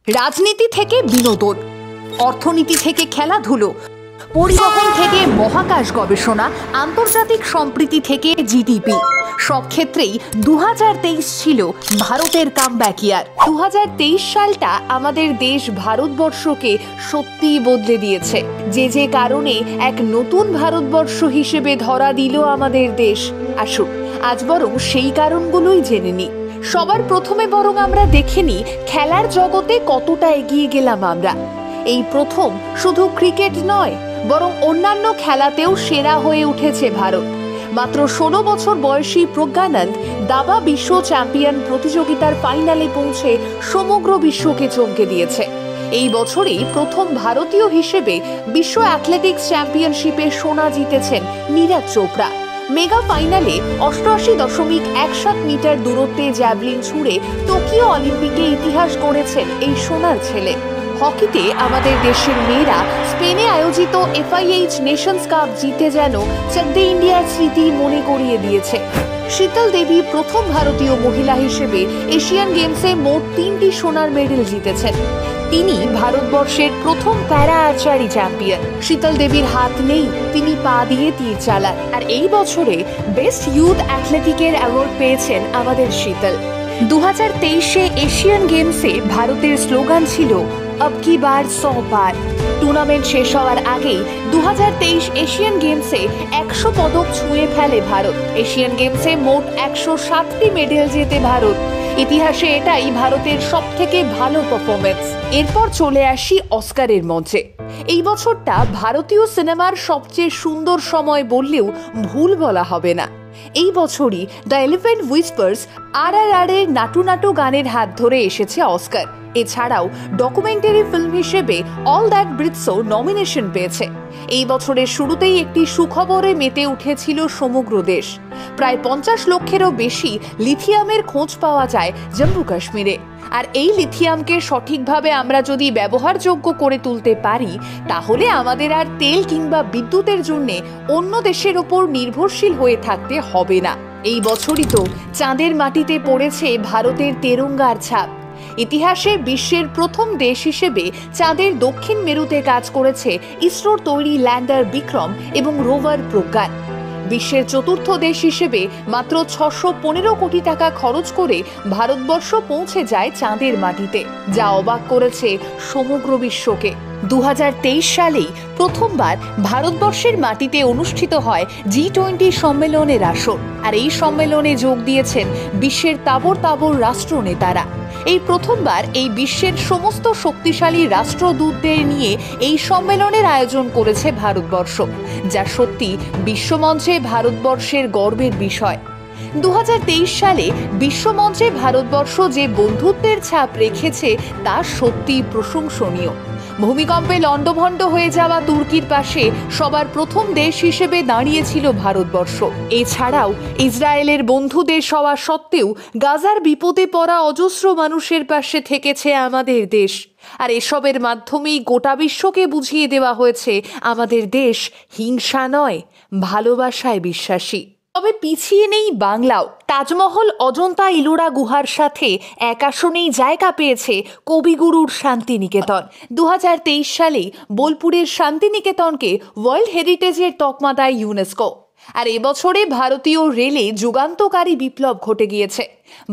রাজনীতি থেকে বিনোদন, অর্থনীতি থেকে খেলাধুলো, পরিবহন থেকে মহাকাশ গবেষণা, আন্তর্জাতিক সম্প্রীতি থেকে জিডিপি, সব ক্ষেত্রেই 2023 ছিল ভারতের কামব্যাক ইয়ার। 2023 সালটা আমাদের দেশ ভারতবর্ষকে সত্যিই বদলে দিয়েছে, যে কারণে এক নতুন ভারতবর্ষ হিসেবে ধরা দিল আমাদের দেশ। আসুন আজ বরং সেই কারণগুলোই জেনে নিই। সবার প্রথমে বরং আমরা দেখে নিই খেলার জগতে কতটা এগিয়ে গেলাম আমরা। এই প্রথম শুধু ক্রিকেট নয়, বরং অন্যান্য খেলাতেও সেরা হয়ে উঠেছে ভারত। মাত্র 16 বছর বয়সী প্রজ্ঞানন্দ দাবা বিশ্ব চ্যাম্পিয়ন প্রতিযোগিতার ফাইনালে পৌঁছে সমগ্র বিশ্বকে চমকে দিয়েছে। এই বছরেই প্রথম ভারতীয় হিসেবে বিশ্ব অ্যাথলেটিক্স চ্যাম্পিয়নশিপে সোনা জিতেছেন নীরজ চোপড়া। মেগা ফাইনালে 88.17 মিটার দূরত্বে জ্যাভলিন ছুঁড়ে টোকিও অলিম্পিকে ইতিহাস গড়েছেন এই সোনার ছেলে। হকিতে আমাদের দেশের মেয়েরা স্পেনে আয়োজিত FIH নেশনস কাপ জিতে যেন চাকদে ইন্ডিয়ার স্মৃতি মনে করিয়ে দিয়েছে। শীতল দেবী প্রথম ভারতীয় মহিলা হিসেবে এশিয়ান গেমসে মোট 3টি সোনার মেডেল জিতেছেন। তিনি ভারতবর্ষের প্রথম প্যারা আর্চারি চ্যাম্পিয়ন। শীতল দেবীর হাত নেই, তিনি পা দিয়ে তীর চালান। আর এই বছরে বেস্ট ইউথ অ্যাথলেটিকের অ্যাওয়ার্ড পেয়েছেন আমাদের শীতল। 2023-এ এশিয়ান গেমসে ভারতের স্লোগান ছিল अब की बार 100 पार। টুর্নামেন্ট শেষ হওয়ার আগেই 2023 এশিয়ান গেমসে 100 পদক ছুঁয়ে ফেলে ভারত। এশিয়ান গেমসে মোট 107টি মেডেল জেতে ভারত। ইতিহাসে এটাই ভারতের সবথেকে ভালো পারফরমেন্স। এরপর চলে আসি অস্কারের মঞ্চে। এই বছরটা ভারতীয় সিনেমার সবচেয়ে সুন্দর সময় বললেও ভুল বলা হবে না। এই বছরই দ্য এলিফ্যান্ট হুইসপার্স RRR এর নাটু নাটু গানের হাত ধরে এসেছে অস্কার। এছাড়াও ডকুমেন্টারি ফিল্ম হিসেবে অল দ্যাট ব্রিথসও নমিনেশন পেয়েছে। এই বছরের শুরুতেই একটি সুখবরে মেতে উঠেছিল সমগ্র দেশ। প্রায় 50 লক্ষেরও বেশি লিথিয়ামের খোঁজ পাওয়া যায় জম্মু কাশ্মীরে। আর এই লিথিয়ামকে সঠিকভাবে আমরা যদি ব্যবহারযোগ্য করে তুলতে পারি, তাহলে আমাদের আর তেল কিংবা বিদ্যুতের জন্য অন্য দেশের ওপর নির্ভরশীল হয়ে থাকতে হবে না। এই বছরই তো চাঁদের মাটিতে পড়েছে ভারতের তেরঙ্গার ছাপ। ইতিহাসে বিশ্বের প্রথম দেশ হিসেবে চাঁদের দক্ষিণ মেরুতে কাজ করেছে ইসরোর তৈরি ল্যান্ডার বিক্রম এবং রোভার প্রজ্ঞান। বিশ্বের চতুর্থ দেশ হিসেবে মাত্র 615 কোটি টাকা খরচ করে ভারতবর্ষ পৌঁছে যায় চাঁদের মাটিতে, যা অবাক করেছে সমগ্র বিশ্বকে। 2023 সালেই প্রথমবার ভারতবর্ষের মাটিতে অনুষ্ঠিত হয় G20 সম্মেলনের আসর। আর এই সম্মেলনে যোগ দিয়েছেন বিশ্বের তাবড় তাবড় রাষ্ট্রনেতারা। এই প্রথমবার এই বিশ্বের সমস্ত শক্তিশালী রাষ্ট্রদূতদের নিয়ে এই সম্মেলনের আয়োজন করেছে ভারতবর্ষ, যা সত্যি বিশ্বমঞ্চে ভারতবর্ষের গর্বের বিষয়। 2023 সালে বিশ্বমঞ্চে ভারতবর্ষ যে বন্ধুত্বের ছাপ রেখেছে তা সত্যি প্রশংসনীয়। ভূমিকম্পে লণ্ডভণ্ড হয়ে যাওয়া তুর্কির পাশে সবার প্রথম দেশ হিসেবে দাঁড়িয়েছিল ভারতবর্ষ। এছাড়াও ইসরায়েলের বন্ধু দেশ হওয়া সত্ত্বেও গাজার বিপদে পড়া অজস্র মানুষের পাশে থেকেছে আমাদের দেশ। আর এসবের মাধ্যমেই গোটা বিশ্বকে বুঝিয়ে দেওয়া হয়েছে আমাদের দেশ হিংসা নয়, ভালোবাসায় বিশ্বাসী। তবে পিছিয়ে নেই বাংলাও। তাজমহল, অজন্তা ইলোরা গুহার সাথে এক আসনেই জায়গা পেয়েছে কবিগুরুর শান্তিনিকেতন। 2023 সালেই বোলপুরের শান্তিনিকেতনকে ওয়ার্ল্ড হেরিটেজের তকমা দেয় ইউনেস্কো। আর এবছরে ভারতীয় রেলে যুগান্তকারী বিপ্লব ঘটে গিয়েছে।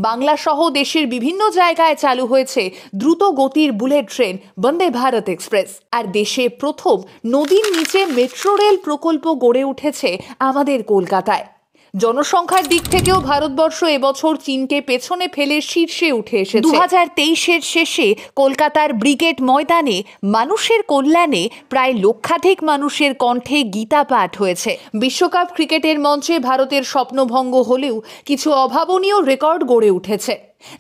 বাংলা সহ দেশের বিভিন্ন জায়গায় চালু হয়েছে দ্রুত গতির bullet train Vande Bharat express. আর দেশে প্রথম নদীর নিচে মেট্রো রেল প্রকল্প গড়ে উঠেছে আমাদের কলকাতায়। জনসংখ্যার দিক থেকেও ভারতবর্ষ এবছর চীনকে পেছনে ফেলে শীর্ষে উঠে এসেছে। 2023-এর শেষে কলকাতার ব্রিগেড ময়দানে মানুষের কল্যাণে প্রায় লক্ষাধিক মানুষের কণ্ঠে গীতা পাঠ হয়েছে। বিশ্বকাপ ক্রিকেটের মঞ্চে ভারতের স্বপ্নভঙ্গ হলেও কিছু অভাবনীয় রেকর্ড গড়ে উঠেছে।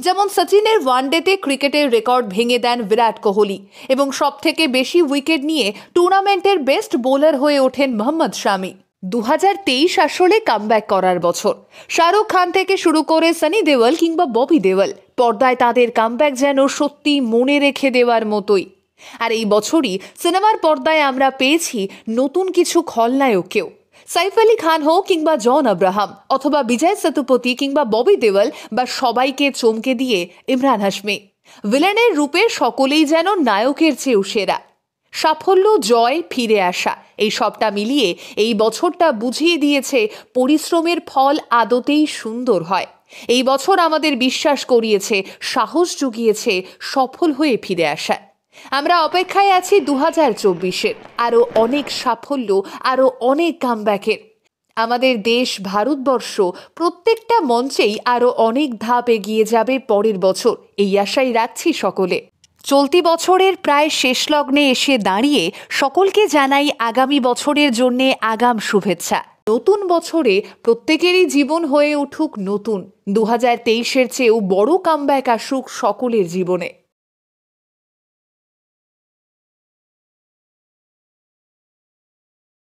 যেমন সচিনের ওয়ানডেতে ক্রিকেটের রেকর্ড ভেঙে দেন বিরাট কোহলি এবং সবথেকে বেশি উইকেট নিয়ে টুর্নামেন্টের বেস্ট বোলার হয়ে ওঠেন মোহাম্মদ শামি। 2023 আসলে কামব্যাক করার বছর। শাহরুখ খান থেকে শুরু করে সানি দেওল কিংবা ববি দেওল, পর্দায় তাদের কামব্যাক যেন সত্যি মনে রেখে দেওয়ার মতোই। আর এই বছরই সিনেমার পর্দায় আমরা পেয়েছি নতুন কিছু খলনায়ককেও। সাইফ আলী খান হোক কিংবা জন আব্রাহাম, অথবা বিজয় সেতুপতি কিংবা ববি দেওল, বা সবাইকে চমকে দিয়ে ইমরান হাশমি। ভিলেনের রূপে সকলেই যেন নায়কের চেয়েও সেরা। সাফল্য, জয়, ফিরে আসা, এই সবটা মিলিয়ে এই বছরটা বুঝিয়ে দিয়েছে পরিশ্রমের ফল আদতেই সুন্দর হয়। এই বছর আমাদের বিশ্বাস করিয়েছে, সাহস জুগিয়েছে সফল হয়ে ফিরে আসা। আমরা অপেক্ষায় আছি 2024-এর আরও অনেক সাফল্য, আরও অনেক কামব্যাকের। আমাদের দেশ ভারতবর্ষ প্রত্যেকটা মঞ্চেই আরও অনেক ধাপ এগিয়ে যাবে পরের বছর, এই আশাই রাখছি সকলে। চলতি বছরের প্রায় শেষ লগ্নে এসে দাঁড়িয়ে সকলকে জানাই আগামী বছরের জন্যে আগাম শুভেচ্ছা। নতুন বছরে প্রত্যেকেরই জীবন হয়ে উঠুক নতুন। 2023-এর চেয়েও বড় কামব্যাক আসুক সকলের জীবনে।